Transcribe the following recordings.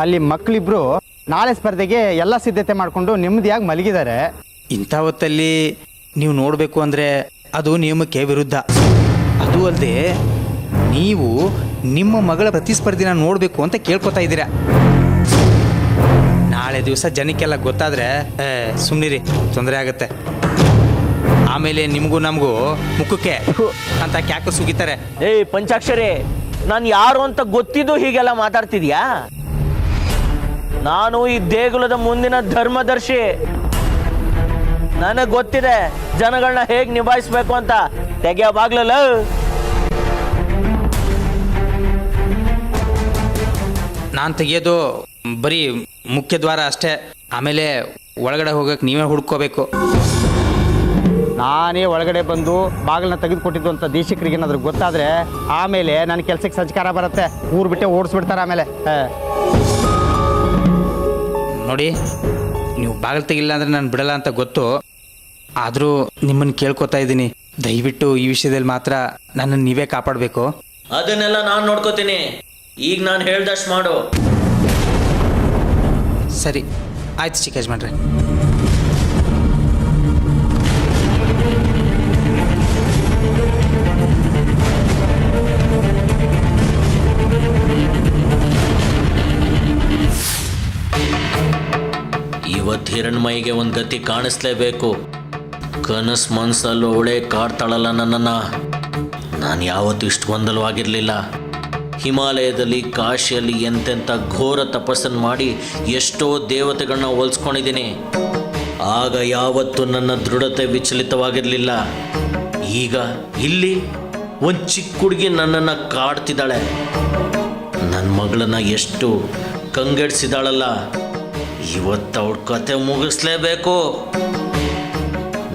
ಅಲ್ಲಿ ಮಕ್ಕಳಿಬ್ರು ನಾಳೆ ಸ್ಪರ್ಧೆಗೆ ಎಲ್ಲ ಸಿದ್ಧತೆ ಮಾಡಿಕೊಂಡು ನೆಮ್ಮದಿಯಾಗಿ ಮಲಗಿದ್ದಾರೆ. ಇಂಥ ಹೊತ್ತಲ್ಲಿ ನೀವು ನೋಡಬೇಕು ಅಂದರೆ ಅದು ನಿಯಮಕ್ಕೆ ವಿರುದ್ಧ. ಅದು ಅಲ್ಲದೆ ನೀವು ನಿಮ್ಮ ಮಗಳ ಪ್ರತಿಸ್ಪರ್ಧಿನ ನೋಡಬೇಕು ಅಂತ ಕೇಳ್ಕೊತಾ ಇದ್ದೀರಾ. ನಾಳೆ ದಿವಸ ಜನಕ್ಕೆಲ್ಲ ಗೊತ್ತಾದರೆ ಸುಮ್ಮನಿರಿ, ತೊಂದರೆ ಆಗುತ್ತೆ. ಆಮೇಲೆ ನಿಮಗೂ ನಮಗೂ ಮುಖಕ್ಕೆ ಅಂತ ಕ್ಯಾಕ ಸುಗಿತಾರೆ. ಏಯ್ ಪಂಚಾಕ್ಷರಿ, ನಾನು ಯಾರು ಅಂತ ಗೊತ್ತಿದ್ದು ಹೀಗೆಲ್ಲ ಮಾತಾಡ್ತಿದ್ಯಾ? ನಾನು ಈ ದೇಗುಲದ ಮುಂದಿನ ಧರ್ಮದರ್ಶಿ. ನನಗೆ ಗೊತ್ತಿದೆ ಜನಗಳನ್ನ ಹೇಗೆ ನಿಭಾಯಿಸ್ಬೇಕು ಅಂತ. ತೆಗೆಯ ಬಾಗ್ಲಲ್ಲ. ನಾನು ತೆಗಿಯೋದು ಬರೀ ಮುಖ್ಯ ದ್ವಾರ ಅಷ್ಟೇ. ಆಮೇಲೆ ಒಳಗಡೆ ಹೋಗಕ್ಕೆ ನೀವೇ ಹುಡ್ಕೋಬೇಕು. ನಾನೇ ಒಳಗಡೆ ಬಂದು ಬಾಗಿಲನ್ನ ತೆಗೆದುಕೊಟ್ಟಿದ್ದು ಅಂತ ದೇಶಿಕರಿಗೆ ಏನಾದರೂ ಗೊತ್ತಾದರೆ ಆಮೇಲೆ ನನ್ನ ಕೆಲಸಕ್ಕೆ ಸಂಸ್ಕಾರ ಬರುತ್ತೆ. ಊರು ಬಿಟ್ಟೆ ಓಡಿಸ್ಬಿಡ್ತಾರೆ ಆಮೇಲೆ. ನೋಡಿ, ನೀವು ಬಾಗಿಲು ತೆಗಿಲ್ಲ ಅಂದರೆ ನಾನು ಬಿಡಲ್ಲ ಅಂತ ಗೊತ್ತು. ಆದರೂ ನಿಮ್ಮನ್ನು ಕೇಳ್ಕೊತಾ ಇದ್ದೀನಿ, ದಯವಿಟ್ಟು ಈ ವಿಷಯದಲ್ಲಿ ಮಾತ್ರ ನನ್ನನ್ನು ನೀವೇ ಕಾಪಾಡಬೇಕು. ಅದನ್ನೆಲ್ಲ ನಾನು ನೋಡ್ಕೋತೀನಿ. ಈಗ ನಾನು ಹೇಳ್ದಷ್ಟು ಮಾಡು. ಸರಿ ಆಯ್ತು ಚಿಕ್ಕ ಯಜಮಾನ್ರೆ. ಇವತ್ತು ಹಿರಣ್ಮಯಿಗೆ ಒಂದು ಗತಿ ಕಾಣಿಸ್ಲೇಬೇಕು. ಕನಸು ಮನಸ್ಸಲ್ಲಿ ಅವಳೇ ಕಾಡ್ತಾಳಲ್ಲ ನನ್ನನ್ನು. ನಾನು ಯಾವತ್ತೂ ಇಷ್ಟು ಗೊಂದಲವಾಗಿರಲಿಲ್ಲ. ಹಿಮಾಲಯದಲ್ಲಿ, ಕಾಶಿಯಲ್ಲಿ ಎಂತೆಂಥ ಘೋರ ತಪಸ್ಸನ್ನು ಮಾಡಿ ಎಷ್ಟೋ ದೇವತೆಗಳನ್ನ ಹೋಲಿಸ್ಕೊಂಡಿದ್ದೀನಿ. ಆಗ ಯಾವತ್ತೂ ನನ್ನ ದೃಢತೆ ವಿಚಲಿತವಾಗಿರಲಿಲ್ಲ. ಈಗ ಇಲ್ಲಿ ಒಂದು ಚಿಕ್ಕ ಹುಡುಗಿ ನನ್ನನ್ನು ಕಾಡ್ತಿದ್ದಾಳೆ. ನನ್ನ ಮಗಳನ್ನ ಎಷ್ಟು ಕಂಗೆಡ್ಸಿದಾಳಲ್ಲ. ಇವತ್ತು ಅವಳ ಕತೆ ಮುಗಿಸ್ಲೇಬೇಕು.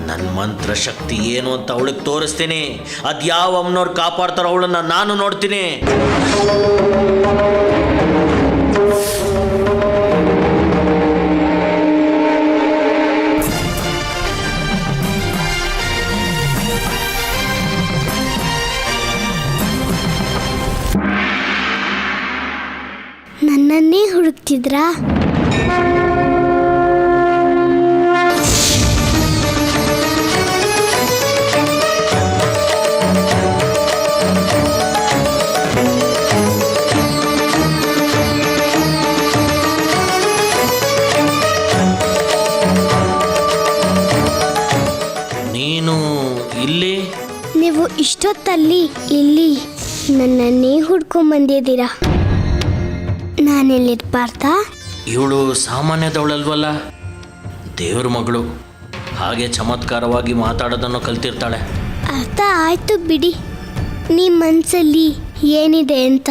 ನನ್ನ ಮಂತ್ರ ಶಕ್ತಿ ಏನು ಅಂತ ಅವಳಿಗೆ ತೋರಿಸ್ತೀನಿ. ಅದು ಯಾವ ಅಮ್ಮನವ್ರು ಕಾಪಾಡ್ತಾರೋ ಅವಳನ್ನ ನಾನು ನೋಡ್ತೀನಿ. ನನ್ನನ್ನೇ ಹುಡುಕ್ತಿದ್ರಾ? ನೀನು ಇಲ್ಲಿ? ನೀವು ಇಷ್ಟೊತ್ತಲ್ಲಿ ಇಲ್ಲಿ ನನ್ನನ್ನೇ ಹುಡ್ಕೊಂಬಂದಿದ್ದೀರಾ. ನಾನೆಲ್ಲಿರ್ಬಾರ್ದಾ? ಇವಳು ಸಾಮಾನ್ಯದವಳಲ್ವಲ್ಲ, ದೇವ್ರ ಮಗಳು. ಹಾಗೆ ಚಮತ್ಕಾರವಾಗಿ ಮಾತಾಡೋದನ್ನು ಕಲ್ತಿರ್ತಾಳೆ. ಅರ್ಥ ಆಯ್ತು ಬಿಡಿ, ನಿಮ್ಮ ಮನಸ್ಸಲ್ಲಿ ಏನಿದೆ ಅಂತ.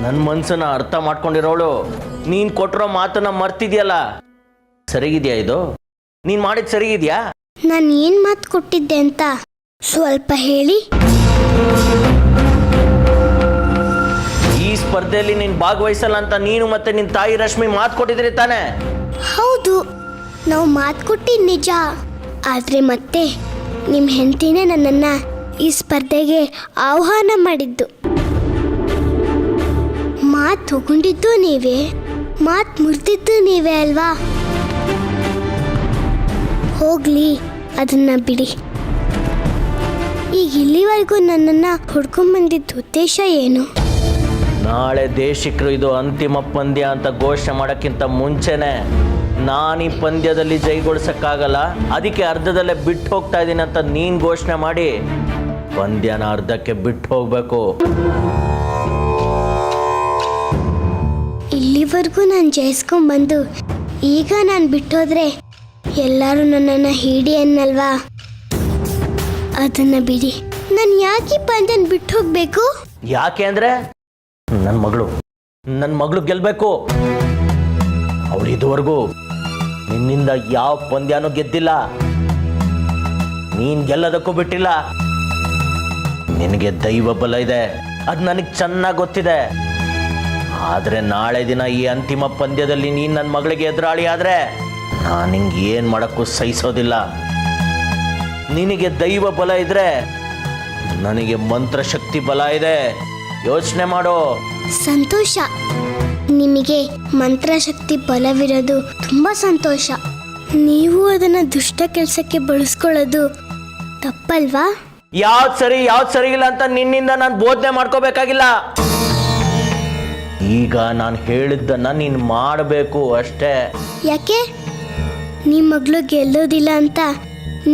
ನನ್ನ ಮನ್ಸನ್ನ ಅರ್ಥ ಮಾಡ್ಕೊಂಡಿರೋಳು ನೀನು ಕೊಟ್ಟಿರೋ ಮಾತನ್ನ ಮರ್ತಿದ್ಯಲ್ಲ. ಸರಿಗಿದ್ಯಾ ಇದು? ನೀನು ಮಾಡಿದ್ ಸರಿಗಿದ್ಯಾ? ನಾನು ಏನು ಮಾತು ಕೊಟ್ಟಿದ್ದೆ ಅಂತ ಸ್ವಲ್ಪ ಹೇಳಿ. ಈ ಸ್ಪರ್ಧೆಯಲ್ಲಿ ನೀನು ಭಾಗವಹಿಸಲ್ಲ ಅಂತ ನೀನು ಮತ್ತೆ ನಿನ್ನ ತಾಯಿ ರಶ್ಮಿ ಮಾತು ಕೊಟ್ಟಿದ್ರಿ ತಾನೆ? ಹೌದು, ನಾವು ಮಾತು ಕೊಟ್ಟಿದ್ದು ನಿಜ. ಆದರೆ ಮತ್ತೆ ನಿಮ್ಮ ಹೆಂಡತಿನೇ ನನ್ನನ್ನು ಈ ಸ್ಪರ್ಧೆಗೆ ಆಹ್ವಾನ ಮಾಡಿದ್ದು. ಮಾತು ತಗೊಂಡಿದ್ದು ನೀವೇ, ಮಾತು ಮುರಿದಿದ್ದು ನೀವೇ ಅಲ್ವಾ? ಹೋಗ್ಲಿ, ಅದನ್ನ ಬಿಡಿ. ಈಗ ಇಲ್ಲಿವರೆಗೂ ನನ್ನನ್ನು ಹುಡ್ಕೊಂಡ್ಬಂದಿದ್ದ ಉದ್ದೇಶ ಏನು? ನಾಳೆ ದೇಶಿಕರು ಇದು ಅಂತಿಮ ಪಂದ್ಯ ಅಂತ ಘೋಷಣೆ ಮಾಡೋಕ್ಕಿಂತ ಮುಂಚೆನೆ ನಾನು ಈ ಪಂದ್ಯದಲ್ಲಿ ಜೈಗೊಳಿಸೋಕ್ಕಾಗಲ್ಲ, ಅದಕ್ಕೆ ಅರ್ಧದಲ್ಲೇ ಬಿಟ್ಟು ಹೋಗ್ತಾ ಇದ್ದೀನಿ ಅಂತ ನೀನು ಘೋಷಣೆ ಮಾಡಿ ಪಂದ್ಯನ ಅರ್ಧಕ್ಕೆ ಬಿಟ್ಟು ಹೋಗಬೇಕು. ಇಲ್ಲಿವರೆಗೂ ನಾನು ಜಯಿಸ್ಕೊಂಡ್ಬಂದು ಈಗ ನಾನು ಬಿಟ್ಟೋದ್ರೆ ಎಲ್ಲರೂ ನನ್ನನ್ನು ಹಿಡಿ ಅನ್ನಲ್ವಾ? ಅದನ್ನ ಬಿಡಿ. ನಾನು ಯಾಕೆ ಈ ಪಂದ್ಯನ ಬಿಟ್ಟು ಹೋಗ್ಬೇಕು? ಯಾಕೆ ಅಂದರೆ ನನ್ನ ಮಗಳು ಗೆಲ್ಲಬೇಕು. ಅವಳು ಇದುವರೆಗೂ ನಿನ್ನಿಂದ ಯಾವ ಪಂದ್ಯನೂ ಗೆದ್ದಿಲ್ಲ. ನೀನು ಗೆಲ್ಲೋದಕ್ಕೂ ಬಿಟ್ಟಿಲ್ಲ. ನಿನಗೆ ದೈವ ಬಲ ಇದೆ, ಅದು ನನಗೆ ಚೆನ್ನಾಗಿ ಗೊತ್ತಿದೆ. ಆದರೆ ನಾಳೆ ದಿನ ಈ ಅಂತಿಮ ಪಂದ್ಯದಲ್ಲಿ ನೀನು ನನ್ನ ಮಗಳಿಗೆ ಎದುರಾಳಿ ಆದರೆ ನಾನು ನಿಂಗೆ ಏನು ಮಾಡೋಕ್ಕೂ ಸಹಿಸೋದಿಲ್ಲ. ನಿನಗೆ ದೈವ ಬಲ ಇದ್ರೆ ನನಗೆ ಮಂತ್ರಶಕ್ತಿ ಬಲ ಇದೆ, ಯೋಚನೆ ಮಾಡು. ಸಂತೋಷ. ನಿಮಗೆ ಮಂತ್ರಶಕ್ತಿ ಬಲವಿರೋದು ತುಂಬ ಸಂತೋಷ. ನೀವು ಅದನ್ನು ದುಷ್ಟ ಕೆಲಸಕ್ಕೆ ಬಳಸ್ಕೊಳ್ಳೋದು ತಪ್ಪಲ್ವಾ? ಯಾವ್ದು ಸರಿ ಇಲ್ಲ ಅಂತ ನಿನ್ನಿಂದ ನಾನು ಬೋಧನೆ ಮಾಡ್ಕೋಬೇಕಾಗಿಲ್ಲ. ಈಗ ನಾನು ಹೇಳಿದ್ದನ್ನ ನೀನು ಮಾಡಬೇಕು ಅಷ್ಟೇ. ಯಾಕೆ? ನಿಮ್ಮ ಮಗಳು ಗೆಲ್ಲೋದಿಲ್ಲ ಅಂತ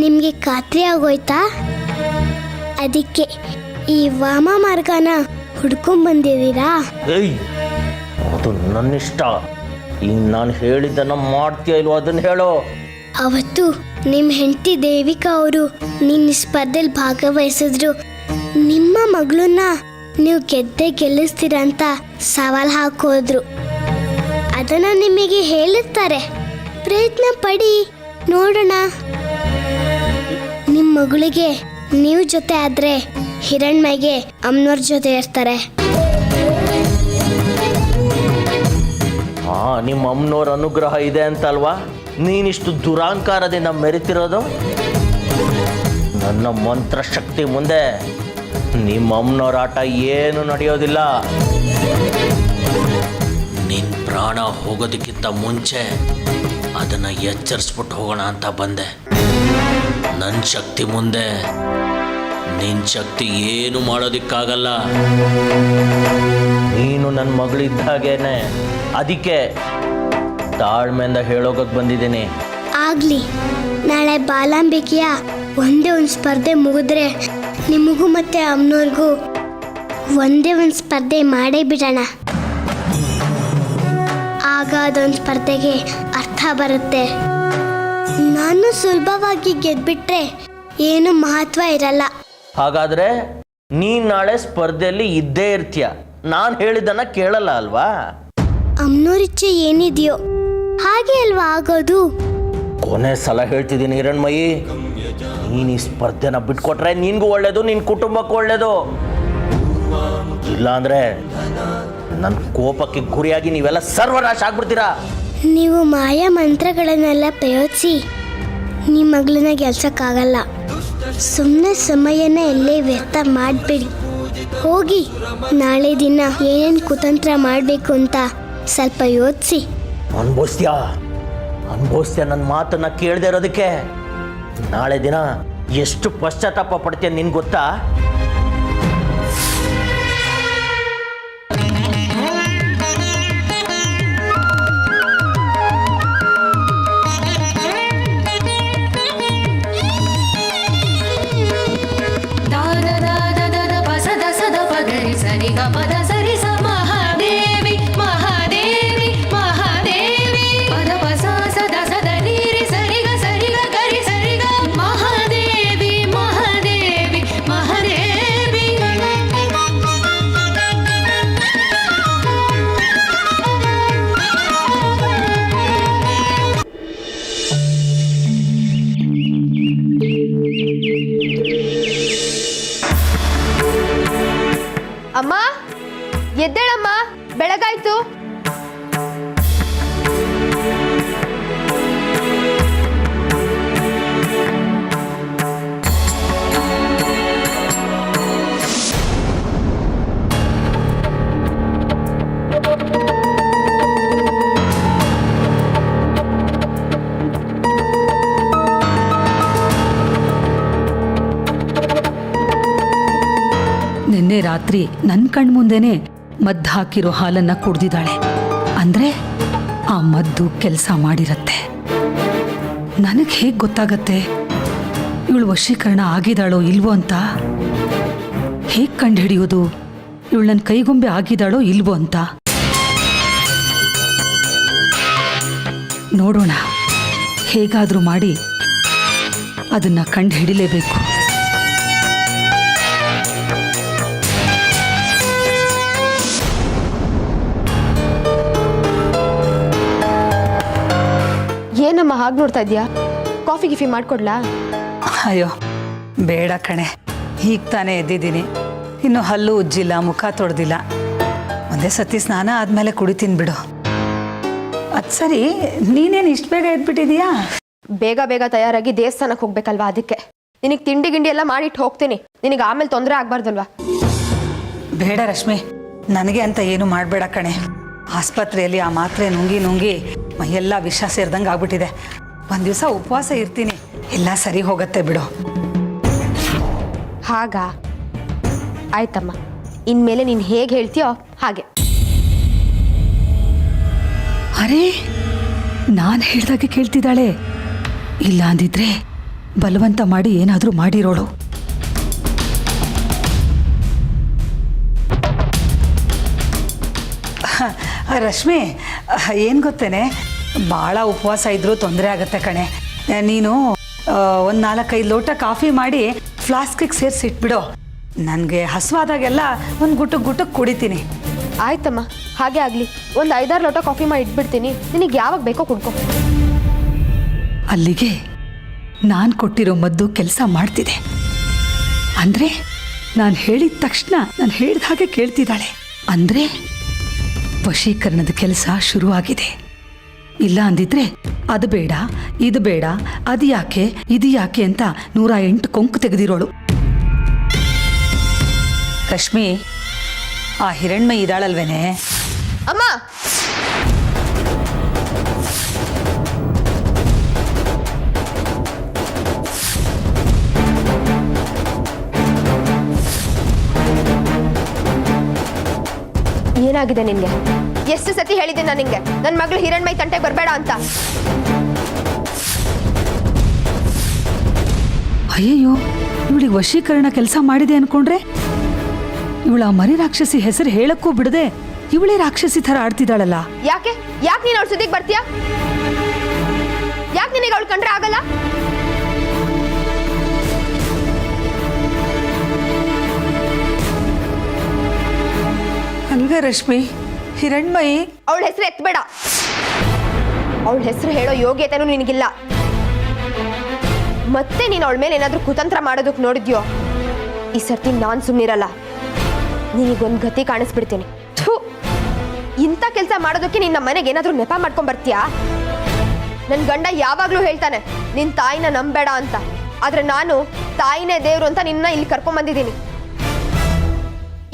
ನಿಮಗೆ ಖಾತ್ರಿ ಆಗೋಯ್ತಾ? ಅದಕ್ಕೆ ಈ ವಾಮ ಮಾರ್ಗನ ಹುಡ್ಕೊಂಡ್ಬಂದಿದ್ದೀರಾ? ಏಯ್, ಅದು ನನ್ನಿಷ್ಟ. ಈಗ ನಾನು ಹೇಳಿದ್ದನ್ನ ಮಾಡ್ತೀಯ ಇಲ್ವೋ ಅದನ್ನ ಹೇಳು. ಅವತ್ತು ನಿಮ್ಮ ಹೆಂಡತಿ ದೇವಿಕಾ ಅವರು ನಿನ್ನ ಸ್ಪರ್ಧೆಯಲ್ಲಿ ಭಾಗವಹಿಸಿದ್ರು. ನಿಮ್ಮ ಮಗಳನ್ನ ನೀವು ಗೆಲ್ಲಿಸ್ತೀರ ಅಂತ ಸವಾಲು ಹಾಕೋದ್ರು. ಅದನ್ನ ನಿಮಗೆ ಹೇಳಿರ್ತಾರೆ, ಪ್ರಯತ್ನ ಪಡಿ, ನೋಡೋಣ. ನಿಮ್ಮ ಮಗಳಿಗೆ ನೀವು ಜೊತೆ ಆದ್ರೆ ಹಿರಣ್ಮಯ್ಗೆ ಅಮ್ಮನವ್ರ ಜೊತೆ ಇರ್ತಾರೆ. ನಿಮ್ಮ ಅಮ್ಮನವ್ರ ಅನುಗ್ರಹ ಇದೆ ಅಂತಲ್ವಾ ನೀನಿಷ್ಟು ದುರಾಂಕಾರದಿಂದ ಮೆರಿತಿರೋದು? ನನ್ನ ಮಂತ್ರಶಕ್ತಿ ಮುಂದೆ ನಿಮ್ಮ ಅಮ್ಮನವ್ರ ಆಟ ಏನು ನಡೆಯೋದಿಲ್ಲ. ನಿನ್ನ ಪ್ರಾಣ ಹೋಗೋದಕ್ಕಿಂತ ಮುಂಚೆ ಅದನ್ನು ಎಚ್ಚರಿಸ್ಬಿಟ್ಟು ಹೋಗೋಣ ಅಂತ ಬಂದೆ. ನನ್ನ ಶಕ್ತಿ ಮುಂದೆ ನಿನ್ನ ಶಕ್ತಿ ಏನು ಮಾಡೋದಕ್ಕಾಗಲ್ಲ. ನೀನು ನನ್ನ ಮಗಳಿದ್ದಾಗೇನೆ, ಅದಕ್ಕೆ ತಾಳ್ಮೆಯಿಂದ ಹೇಳೋಗಕ್ಕೆ ಬಂದಿದ್ದೀನಿ. ಆಗ್ಲಿ, ನಾಳೆ ಬಾಲಾಂಬಿಕೆಯ ಒಂದೇ ಒಂದು ಸ್ಪರ್ಧೆ ಮುಗಿದ್ರೆ ನಿಮಗೂ ಮತ್ತೆ ಅಮ್ಮನವ್ರಿಗೂ ಒಂದೇ ಒಂದು ಸ್ಪರ್ಧೆ ಮಾಡೇ ಬಿಡೋಣ. ಆಗ ಅದೊಂದು ಸ್ಪರ್ಧೆಗೆ ಅರ್ಥ ಬರುತ್ತೆ. ನಾನು ಸುಲಭವಾಗಿ ಗೆದ್ಬಿಟ್ರೆ ಏನು ಮಹತ್ವ ಇರಲ್ಲ. ಹಾಗಾದ್ರೆ ನೀನ್ ನಾಳೆ ಸ್ಪರ್ಧೆಯಲ್ಲಿ ಇದ್ದೇ ಇರ್ತೀಯ, ನಾನು ಹೇಳಿದ್ದನ್ನ ಕೇಳಲ್ಲ ಅಲ್ವಾ? ಅಮ್ಮನವ್ರಿಚ್ಛೆ ಏನಿದೆಯೋ ಹಾಗೆ ಅಲ್ವಾ ಆಗೋದು. ಕೊನೆ ಸಲ ಹೇಳ್ತಿದ್ದೀನಿ ಹಿರಣ್ಮಯಿ, ನೀನು ಈ ಸ್ಪರ್ಧೆನ ಬಿಟ್ಕೊಟ್ರೆ ನಿನ್ಗೂ ಒಳ್ಳೇದು, ನಿನ್ನ ಕುಟುಂಬಕ್ಕೂ ಒಳ್ಳೇದು. ಇಲ್ಲಾಂದ್ರೆ ನನ್ನ ಕೋಪಕ್ಕೆ ಗುರಿಯಾಗಿ ನೀವೆಲ್ಲ ಸರ್ವನಾಶ ಆಗ್ಬಿಡ್ತೀರಾ. ನೀವು ಮಾಯಾ ಮಂತ್ರಗಳನ್ನೆಲ್ಲ ಪ್ರಯೋಗಿಸಿ ನಿಮ್ಮ ಮಗಳನ್ನ ಗೆಲ್ಸಕ್ಕಾಗಲ್ಲ. ಸುಮ್ಮನೆ ಸಮಯನ ಎಲ್ಲೇ ವ್ಯರ್ಥ ಮಾಡಬೇಡಿ. ಹೋಗಿ ನಾಳೆ ದಿನ ಏನೇನು ಕುತಂತ್ರ ಮಾಡಬೇಕು ಅಂತ ಸ್ವಲ್ಪ ಯೋಚಿಸಿ. ಅನ್ಭವಿಸ್ತೀಯ ನನ್ನ ಮಾತನ್ನ ಕೇಳದೆ ಇರೋದಕ್ಕೆ. ನಾಳೆ ದಿನ ಎಷ್ಟು ಪಶ್ಚಾತ್ತಾಪ ಪಡ್ತೀಯ ನಿನ್ ಗೊತ್ತಾ? ಅಮ್ಮ, ಎದ್ದೇಳಮ್ಮ, ಬೆಳಗಾಯ್ತು. ನಿನ್ನೆ ರಾತ್ರಿ ನನ್ನ ಕಣ್ಮುಂದೆನೆ ಮದ್ದು ಹಾಕಿರೋ ಹಾಲನ್ನ ಕುಡ್ದಿದ್ದಾಳೆ. ಅಂದ್ರೆ ಆ ಮದ್ದು ಕೆಲಸ ಮಾಡಿರತ್ತೆ. ನನಗೆ ಹೇಗೆ ಗೊತ್ತಾಗತ್ತೆ ಇವಳು ವಶೀಕರಣ ಆಗಿದ್ದಾಳೋ ಇಲ್ವೋ ಅಂತ? ಹೇಗೆ ಕಂಡುಹಿಡಿಯೋದು ಇವಳು ನನ್ನ ಕೈಗೊಂಬೆ ಆಗಿದ್ದಾಳೋ ಇಲ್ವೋ ಅಂತ? ನೋಡೋಣ, ಹೇಗಾದರೂ ಮಾಡಿ ಅದನ್ನ ಕಂಡು ಹಿಡಿಲೇಬೇಕು. ಏನಮ್ಮ ಹಾಗೆ ನೋಡ್ತಾ ಇದೀಯಾ? ಕಾಫಿ ಗಿಫಿ ಮಾಡ್ಕೊಡ್ಲಾ? ಅಯ್ಯೋ ಬೇಡ ಕಣೆ, ಈಗ ತಾನೇ ಎದ್ದಿದ್ದೀನಿ. ಇನ್ನು ಹಲ್ಲು ಉಜ್ಜಿಲ್ಲ, ಮುಖ ತೊಳೆದಿಲ್ಲ. ಒಂದೇ ಸತಿ ಸ್ನಾನ ಆದಮೇಲೆ ಕುಡಿತೀನಿ ಬಿಡು. ಅದು ಸರಿ, ನೀನೇನು ಇಷ್ಟು ಬೇಗ ಎದ್ಬಿಟ್ಟಿದೀಯಾ? ಬೇಗ ಬೇಗ ತಯಾರಾಗಿ ದೇವಸ್ಥಾನಕ್ಕೆ ಹೋಗ್ಬೇಕಲ್ವಾ, ಅದಕ್ಕೆ. ನಿನಗೆ ತಿಂಡಿ ಗಿಂಡಿ ಎಲ್ಲ ಮಾಡಿಟ್ಟು ಹೋಗ್ತೀನಿ. ನಿನಗೆ ಆಮೇಲೆ ತೊಂದರೆ ಆಗ್ಬಾರ್ದಲ್ವಾ? ಬೇಡ ರಶ್ಮಿ, ನನಗೆ ಅಂತ ಏನು ಮಾಡಬೇಡ ಕಣೆ. ಆಸ್ಪತ್ರೆಯಲ್ಲಿ ಆ ಮಾತ್ರೆ ನುಂಗಿ ಮೈಯೆಲ್ಲ ವಿಷ ಸೇರಿದಂಗೆ ಆಗ್ಬಿಟ್ಟಿದೆ. ಒಂದು ದಿವಸ ಉಪವಾಸ ಇರ್ತೀನಿ, ಎಲ್ಲ ಸರಿ ಹೋಗತ್ತೆ ಬಿಡು. ಹಾಗಾ? ಆಯ್ತಮ್ಮ, ಇನ್ಮೇಲೆ ನೀನು ಹೇಗೆ ಹೇಳ್ತೀಯೋ ಹಾಗೆ. ಅರೇ, ನಾನು ಹೇಳ್ದಾಗೆ ಕೇಳ್ತಿದ್ದಾಳೆ. ಇಲ್ಲ ಅಂದಿದ್ರೆ ಬಲವಂತ ಮಾಡಿ ಏನಾದರೂ ಮಾಡಿರೋಳು. ರಶ್ಮಿ, ಏನು ಗೊತ್ತೇನೆ, ಭಾಳ ಉಪವಾಸ ಇದ್ರೂ ತೊಂದರೆ ಆಗತ್ತೆ ಕಣೆ. ನೀನು ಒಂದು 4-5 ಲೋಟ ಕಾಫಿ ಮಾಡಿ ಫ್ಲಾಸ್ಕಿಗೆ ಸೇರಿಸಿಟ್ಬಿಡು. ನನಗೆ ಹಸುವಾದಾಗೆಲ್ಲ ಒಂದು ಗುಟಕ್ಕೆ ಕುಡಿತೀನಿ. ಆಯ್ತಮ್ಮ, ಹಾಗೆ ಆಗಲಿ. ಒಂದು 5-6 ಲೋಟ ಕಾಫಿ ಮಾಡಿ ಇಟ್ಬಿಡ್ತೀನಿ. ನಿನಗೆ ಯಾವಾಗ ಬೇಕೋ ಕುಡ್ಕೊ. ಅಲ್ಲಿಗೆ ನಾನು ಕೊಟ್ಟಿರೋ ಮದ್ದು ಕೆಲಸ ಮಾಡ್ತಿದೆ. ಅಂದರೆ ನಾನು ಹೇಳಿದ ತಕ್ಷಣ ನಾನು ಹೇಳಿದ ಹಾಗೆ ಕೇಳ್ತಿದ್ದಾಳೆ. ಅಂದರೆ ವಶೀಕರಣದ ಕೆಲಸ ಶುರುವಾಗಿದೆ. ಇಲ್ಲ ಅಂದಿದ್ರೆ ಅದು ಬೇಡ, ಇದು ಬೇಡ, ಅದು ಯಾಕೆ, ಇದು ಯಾಕೆ ಅಂತ 108 ಕೊಂಕು ತೆಗೆದಿರೋಳು. ರಶ್ಮಿ, ಆ ಹಿರಣ್ಮಯಿ ಇದ್ದಾಳಲ್ವೇನೆ? ಅಮ್ಮ, ಏನಾಗಿದೆ ನಿನ್ಗೆ? ಎಷ್ಟು ಸತಿ ಹೇಳಿದೆ ನಾನು ನಿಂಗೆ, ನನ್ನ ಮಗಳು ಹಿರಣ್ಮಯಿ ತಂಟೆಗೆ ಬರಬೇಡ ಅಂತ. ಅಯ್ಯಯ್ಯೋ, ಇವಳಿಗೆ ವಶೀಕರಣ ಕೆಲಸ ಮಾಡಿದೆ ಅನ್ಕೊಂಡ್ರೆ, ಇವಳ ಮರಿ ರಾಕ್ಷಸಿ ಹೆಸರು ಹೇಳಕ್ಕೂ ಬಿಡದೆ ಇವಳೇ ರಾಕ್ಷಸಿ ಥರ ಆಡ್ತಿದ್ದಾಳಲ್ಲ. ಯಾಕೆ ನೀನು ಅವಳ ಸುದ್ದಿಗೆ ಬರ್ತೀಯಾ? ಯಾಕೆ ನಿನಗೆ ಅವಳು ಕಂಡ್ರೆ ಆಗಲ್ಲ? ಅಲ್ವೇ ರಶ್ಮಿ, ಹಿರಣ್ಮಯಿ ಅವಳ ಹೆಸರು ಎತ್ತಬೇಡ. ಅವಳ ಹೆಸರು ಹೇಳೋ ಯೋಗ್ಯತೆನೂ ನಿನಗಿಲ್ಲ. ಮತ್ತೆ ನೀನು ಅವಳ ಮೇಲೆ ಏನಾದ್ರೂ ಕುತಂತ್ರ ಮಾಡೋದಕ್ಕೆ ನೋಡಿದ್ಯೋ, ಈ ಸರ್ತಿ ನಾನು ಸುಮ್ಮನಿರಲ್ಲ. ನಿನಗೊಂದು ಗತಿ ಕಾಣಿಸ್ಬಿಡ್ತೀನಿ. ಥು, ಇಂಥ ಕೆಲಸ ಮಾಡೋದಕ್ಕೆ ನಿನ್ನ ಮನೆಗೆ ಏನಾದ್ರೂ ನೆಪ ಮಾಡ್ಕೊಂಡ್ ಬರ್ತೀಯಾ? ನನ್ನ ಗಂಡ ಯಾವಾಗ್ಲೂ ಹೇಳ್ತಾನೆ ನಿನ್ನ ತಾಯಿನ ನಂಬೇಡ ಅಂತ. ಆದ್ರೆ ನಾನು ತಾಯಿನೇ ದೇವ್ರು ಅಂತ ನಿನ್ನ ಇಲ್ಲಿ ಕರ್ಕೊಂಡ್ ಬಂದಿದ್ದೀನಿ.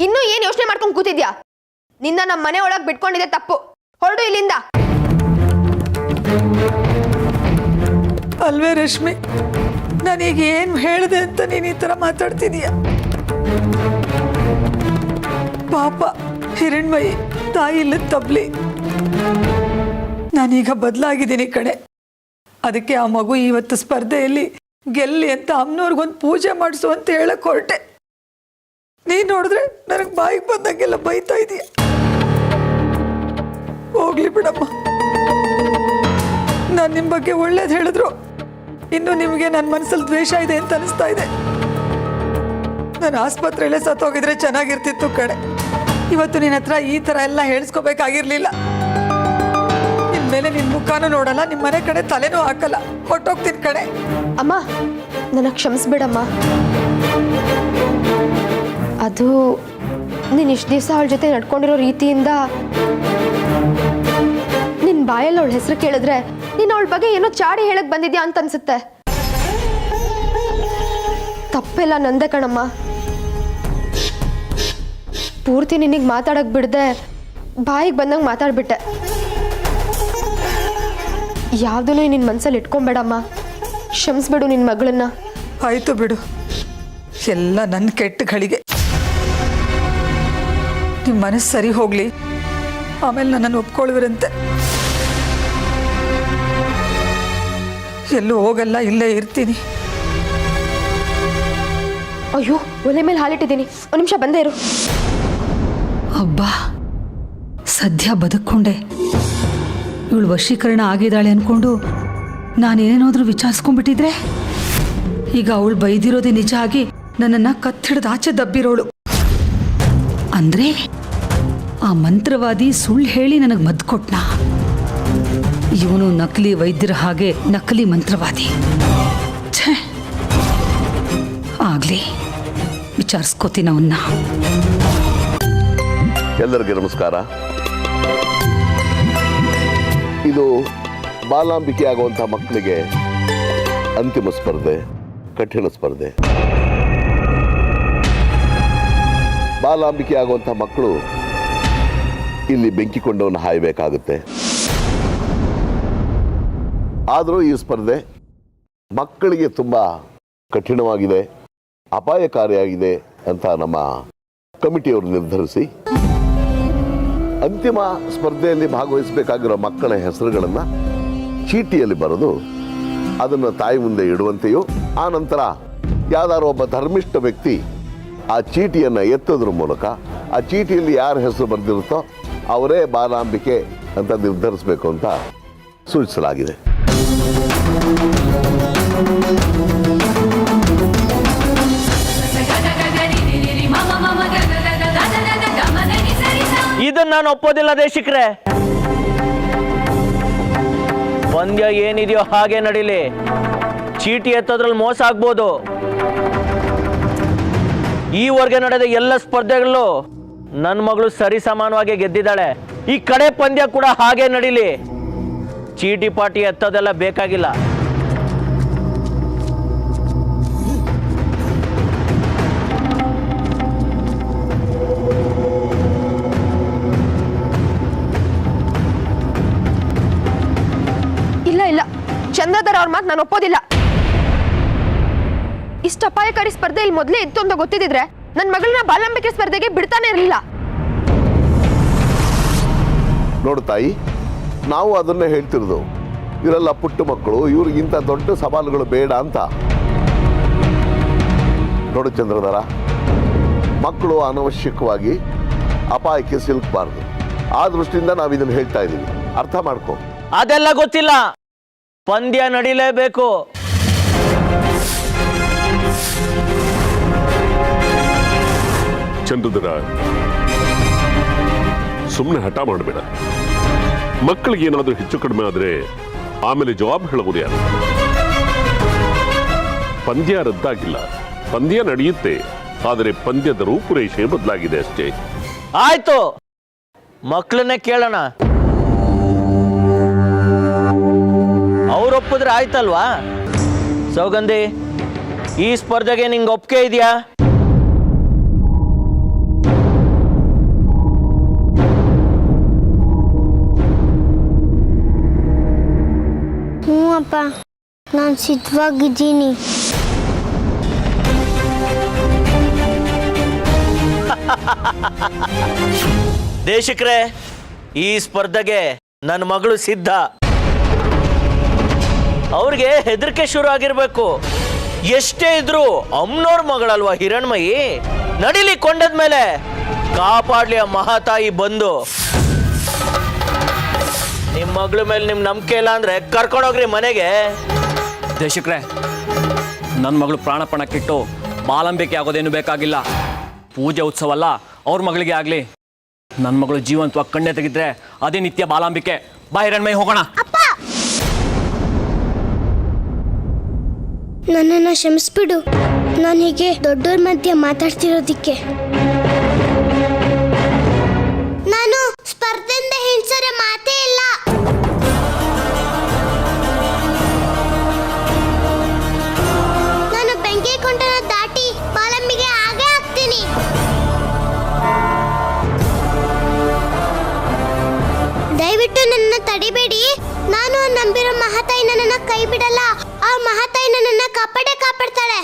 ಇನ್ನೂ ಏನ್ ಯೋಚನೆ ಮಾಡ್ಕೊಂಡು ಕೂತಿದ್ಯಾ? ನಿನ್ನ ನಮ್ಮ ಮನೆ ಒಳಗೆ ಬಿಟ್ಕೊಂಡಿದೆ ತಪ್ಪು. ಹೊರಡು ಇಲ್ಲಿಂದ. ಅಲ್ವೇ ರಶ್ಮಿ, ನಾನೀಗ ಏನು ಹೇಳಿದೆ ಅಂತ ನೀನು ಈ ಥರ ಮಾತಾಡ್ತಿದೀಯ? ಪಾಪ ಹಿರಣ್ಮಯಿ ತಾಯಿ ಇಲ್ಲದ ತಬ್ಲಿ. ನಾನೀಗ ಬದಲಾಗಿದ್ದೀನಿ ಕಣೆ. ಅದಕ್ಕೆ ಆ ಮಗು ಇವತ್ತು ಸ್ಪರ್ಧೆಯಲ್ಲಿ ಗೆಲ್ಲಿ ಅಂತ ಅಮ್ಮನವ್ರಿಗೊಂದು ಪೂಜೆ ಮಾಡಿಸು ಅಂತ ಹೇಳಕ್ ಹೊರಟೆ. ನೀನು ನೋಡಿದ್ರೆ ನನಗೆ ಬಾಯಿಗೆ ಬಂದಂಗೆಲ್ಲ ಬೈತಾ ಇದೀಯ. ಹೋಗ್ಲಿ ಬಿಡಮ್ಮ, ನಾನು ನಿಮ್ಮ ಬಗ್ಗೆ ಒಳ್ಳೇದು ಹೇಳಿದ್ರು ಇನ್ನು ನಿಮಗೆ ನನ್ನ ಮನಸ್ಸಲ್ಲಿ ದ್ವೇಷ ಇದೆ ಅಂತ ಅನಿಸ್ತಾ ಇದೆ. ನಾನು ಆಸ್ಪತ್ರೆಯಲ್ಲೇ ಸತ್ತೋಗಿದ್ರೆ ಚೆನ್ನಾಗಿರ್ತಿತ್ತು ಕಣೆ. ಇವತ್ತು ನಿನ್ನ ಹತ್ರ ಈ ಥರ ಎಲ್ಲ ಹೇಳಿಸ್ಕೋಬೇಕಾಗಿರ್ಲಿಲ್ಲ. ಇನ್ಮೇಲೆ ನಿನ್ನ ಮುಖಾನು ನೋಡಲ್ಲ, ನಿಮ್ಮ ಮನೆ ಕಡೆ ತಲೆನೂ ಹಾಕಲ್ಲ, ಹೊಟ್ಟೋಗ್ತೀನಿ ಕಣೆ. ಅಮ್ಮ, ನನಗೆ ಕ್ಷಮಿಸ್ಬಿಡಮ್ಮ. ಅದು ನೀನು ಇಷ್ಟು ದಿವಸ ಅವಳ ಜೊತೆ ನಡ್ಕೊಂಡಿರೋ ರೀತಿಯಿಂದ ನಿನ್ನ ಬಾಯಲ್ಲಿ ಅವಳ ಹೆಸರು ಕೇಳಿದ್ರೆ ನೀನು ಅವಳ ಬಗ್ಗೆ ಏನೋ ಚಾಡಿ ಹೇಳಕ್ ಬಂದಿದ್ಯಾ ಅಂತ ಅನ್ಸುತ್ತೆ. ತಪ್ಪೆಲ್ಲ ನಂದೆ ಕಣಮ್ಮ. ಪೂರ್ತಿ ನಿನಗೆ ಮಾತಾಡಕ್ ಬಿಡದೆ ಬಾಯಿಗೆ ಬಂದಂಗೆ ಮಾತಾಡ್ಬಿಟ್ಟೆ. ಯಾವುದೂ ನಿನ್ನ ಮನಸ್ಸಲ್ಲಿ ಇಟ್ಕೊಂಬೇಡಮ್ಮ. ಕ್ಷಮಿಸ್ಬಿಡು ನಿನ್ನ ಮಗಳನ್ನ. ಆಯಿತು ಬಿಡು, ಎಲ್ಲ ನನ್ನ ಕೆಟ್ಟ ಗಳಿಗೆ. ನಿಮ್ಮ ಮನಸ್ಸು ಸರಿ ಹೋಗಲಿ, ಆಮೇಲೆ ನನ್ನನ್ನು ಒಪ್ಕೊಳ್ವಿರಂತೆ. ಎಲ್ಲೂ ಹೋಗಲ್ಲ, ಇಲ್ಲೇ ಇರ್ತೀನಿ. ಅಯ್ಯೋ, ಒಲೆ ಮೇಲೆ ಹಾಲಿಟ್ಟಿದ್ದೀನಿ, ಒಂದು ನಿಮಿಷ ಬಂದೇ ಇರು. ಅಬ್ಬಾ, ಸದ್ಯ ಬದುಕೊಂಡೆ. ಇವಳು ವಶೀಕರಣ ಆಗಿದ್ದಾಳೆ ಅನ್ಕೊಂಡು ನಾನೇನೇನಾದ್ರೂ ವಿಚಾರಿಸ್ಕೊಂಡ್ಬಿಟ್ಟಿದ್ರೆ ಈಗ ಅವಳು ಬೈದಿರೋದೇ ನಿಜ ಆಗಿ ನನ್ನನ್ನು ಕತ್ತಿಡ್ದು ಆಚೆ ದಬ್ಬಿರೋಳು. ಅಂದ್ರೆ ಆ ಮಂತ್ರವಾದಿ ಸುಳ್ಳು ಹೇಳಿ ನನಗೆ ಮದ್ದು ಕೊಟ್ನಾ? ಇವನು ನಕಲಿ ವೈದ್ಯರ ಹಾಗೆ ನಕಲಿ ಮಂತ್ರವಾದಿ. ಛೇ, ಆಗ್ಲಿ, ವಿಚಾರಿಸ್ಕೋತೀನಿ ಅವನ್ನ. ಎಲ್ಲರಿಗೂ ನಮಸ್ಕಾರ. ಇದು ಬಾಲಾಂಬಿಕೆ ಆಗುವಂಥ ಮಕ್ಕಳಿಗೆ ಅಂತಿಮ ಸ್ಪರ್ಧೆ. ಕಠಿಣ ಸ್ಪರ್ಧೆ. ಬಾಲಾಂಬಿಕೆ ಆಗುವಂಥ ಮಕ್ಕಳು ಇಲ್ಲಿ ಬೆಂಕಿಕೊಂಡವನ್ನು ಹಾಯಬೇಕಾಗುತ್ತೆ. ಆದರೂ ಈ ಸ್ಪರ್ಧೆ ಮಕ್ಕಳಿಗೆ ತುಂಬ ಕಠಿಣವಾಗಿದೆ, ಅಪಾಯಕಾರಿಯಾಗಿದೆ ಅಂತ ನಮ್ಮ ಕಮಿಟಿಯವರು ನಿರ್ಧರಿಸಿ ಅಂತಿಮ ಸ್ಪರ್ಧೆಯಲ್ಲಿ ಭಾಗವಹಿಸಬೇಕಾಗಿರೋ ಮಕ್ಕಳ ಹೆಸರುಗಳನ್ನು ಚೀಟಿಯಲ್ಲಿ ಬರೆದು ಅದನ್ನು ತಾಯಿ ಮುಂದೆ ಇಡುವಂತೆಯೂ, ಆ ನಂತರ ಯಾವ್ದಾದ್ರು ಒಬ್ಬ ಧರ್ಮಿಷ್ಠ ವ್ಯಕ್ತಿ ಆ ಚೀಟಿಯನ್ನು ಎತ್ತೋದ್ರ ಮೂಲಕ ಆ ಚೀಟಿಯಲ್ಲಿ ಯಾರ ಹೆಸರು ಬರೆದಿರುತ್ತೋ ಅವರೇ ಬಾಲಾಂಬಿಕೆ ಅಂತ ನಿರ್ಧರಿಸಬೇಕು ಅಂತ ಸೂಚಿಸಲಾಗಿದೆ. ಇದನ್ನ ನಾನು ಒಪ್ಪೋದಿಲ್ಲ ದೇಶಿಕ್ರೆ. ಪಂದ್ಯ ಏನಿದೆಯೋ ಹಾಗೆ ನಡೀಲಿ. ಚೀಟಿ ಎತ್ತೋದ್ರಲ್ಲಿ ಮೋಸ ಆಗ್ಬೋದು. ಈವರೆಗೆ ನಡೆದ ಎಲ್ಲ ಸ್ಪರ್ಧೆಗಳಲ್ಲೂ ನನ್ನ ಮಗಳು ಸರಿ ಸಮಾನವಾಗಿ ಗೆದ್ದಿದ್ದಾಳೆ. ಈ ಕಡೆ ಪಂದ್ಯ ಕೂಡ ಹಾಗೆ ನಡೀಲಿ. ಚೀಟಿ ಪಾಟಿ ಎತ್ತೋದೆಲ್ಲ ಬೇಕಾಗಿಲ್ಲ. ಇಲ್ಲ ಇಲ್ಲ, ಚಂದ್ರಧರ್ ಅವ್ರ ಮಾತು ನಾನು ಒಪ್ಪೋದಿಲ್ಲ. ಇಷ್ಟು ಅಪಾಯಕಾರಿ ಸ್ಪರ್ಧೆ ಇಲ್ಲಿ ಮೊದಲೇ ಇತ್ತು ಅಂತ ಗೊತ್ತಿದ್ರೆ ನನ್ನ ಮಗಳನ್ನ ಬಾಲಾಂಬಿಕೆ ಸ್ಪರ್ಧೆಗೆ ಬಿಡ್ತಾನೆ ಇರಲಿಲ್ಲ. ನೋಡು ತಾಯಿ, ನಾವು ಅದನ್ನೇ ಹೇಳ್ತಿರೋದು. ಇವರೆಲ್ಲ ಪುಟ್ಟ ಮಕ್ಕಳು, ಇವ್ರಿಗಿಂತ ದೊಡ್ಡ ಸವಾಲುಗಳು ಬೇಡ ಅಂತ. ನೋಡು ಚಂದ್ರಧರ, ಮಕ್ಕಳು ಅನವಶ್ಯಕವಾಗಿ ಅಪಾಯಕ್ಕೆ ಸಿಲುಕಬಾರ್ದು. ಆ ದೃಷ್ಟಿಯಿಂದ ನಾವು ಇದನ್ನು ಹೇಳ್ತಾ ಇದ್ದೀವಿ, ಅರ್ಥ ಮಾಡ್ಕೊ. ಅದೆಲ್ಲ ಗೊತ್ತಿಲ್ಲ, ಪಂದ್ಯ ನಡೀಲೇಬೇಕು. ಚಂದ್ರಧರ, ಸುಮ್ಮನೆ ಹಠ ಮಾಡಬೇಡ. ಮಕ್ಕಳಿಗೆ ಏನಾದರೂ ಹೆಚ್ಚು ಕಡಿಮೆ ಆದ್ರೆ ಆಮೇಲೆ ಜವಾಬ್ ಹೇಳಬಹುದು ಯಾರು? ಪಂದ್ಯ ರದ್ದಾಗಿಲ್ಲ, ಪಂದ್ಯ ನಡೆಯುತ್ತೆ. ಆದರೆ ಪಂದ್ಯದ ರೂಪುರೇಷೆ ಬದಲಾಗಿದೆ ಅಷ್ಟೇ. ಆಯ್ತು, ಮಕ್ಕಳನ್ನೇ ಕೇಳೋಣ. ಅವ್ರೊಪ್ಪಿದ್ರೆ ಆಯ್ತಲ್ವಾ? ಸೌಗಂಧಿ, ಈ ಸ್ಪರ್ಧೆಗೆ ನಿಂಗೆ ಒಪ್ಪಿಗೆ ಇದೆಯಾ? ಹ್ಞೂ ಅಪ್ಪ, ನಾನು ಸಿದ್ಧವಾಗಿದ್ದೀನಿ. ದೇಶಿಕ್ರೆ, ಈ ಸ್ಪರ್ಧೆಗೆ ನನ್ನ ಮಗಳು ಸಿದ್ಧ. ಅವ್ರಿಗೆ ಹೆದರಿಕೆ ಶುರು ಆಗಿರ್ಬೇಕು. ಎಷ್ಟೇ ಇದ್ರು ಅಮ್ಮನವ್ರ ಮಗಳಲ್ವಾ ಹಿರಣ್ಮಯಿ. ನಡಿಲಿ ಕೊಂಡದ್ಮೇಲೆ ಕಾಪಾಡ್ಲಿ ಆ ಮಹಾತಾಯಿ ಬಂದು. ನಿಮ್ಮ ಮಗಳ ಮೇಲೆ ನಿಮ್ ನಂಬಿಕೆ ಇಲ್ಲ ಅಂದ್ರೆ ಕರ್ಕೊಂಡೋಗ್ರಿ ಮನೆಗೆ. ದೇಶಕ್ರೆ, ನನ್ನ ಮಗಳು ಪ್ರಾಣಪಣಕ್ಕಿಟ್ಟು ಬಾಲಾಂಬಿಕೆ ಆಗೋದೇನು ಬೇಕಾಗಿಲ್ಲ. ಪೂಜೆ ಉತ್ಸವ ಅಲ್ಲ, ಅವ್ರ ಮಗಳಿಗೆ ಆಗಲಿ. ನನ್ನ ಮಗಳು ಜೀವಂತವಾಗಿ ಕಣ್ಣೆ ತೆಗಿದ್ರೆ ಅದೇ ನಿತ್ಯ ಬಾಲಾಂಬಿಕೆ. ಬಾ ಹಿರಣ್ಮಯಿ, ಹೋಗೋಣ. ನನ್ನನ್ನು ಕ್ಷಮಿಸ್ಬಿಡು, ನಾನು ಹೀಗೆ ದೊಡ್ಡವ್ರ ಮಧ್ಯೆ ಮಾತಾಡ್ತಿರೋದಿಕ್ಕೆ. ನಾನು ಸ್ಪರ್ಧೆಯಿಂದ ಹಿಂಸರ ಮಾತೇ ಇಲ್ಲ. ನಾನು ಬೆಂಕಿ ಕೊಂಡನ ದಾಟಿ ಬಾಲಂಬಿಗೆ ಆಗೇ ಆಗ್ತೀನಿ. ದಯವಿಟ್ಟು ನನ್ನ ತಡಿಬೇಡಿ. ನಾನು ನಂಬಿರೋ ಮಹಾತಾಯಿ ನನ್ನನ್ನ ಕೈ ಬಿಡಲ್ಲ. ಆ ಮಹಾತಾಯಿ ನನ್ನನ್ನ ಕಾಪಾಡ್ತಾಳೆ.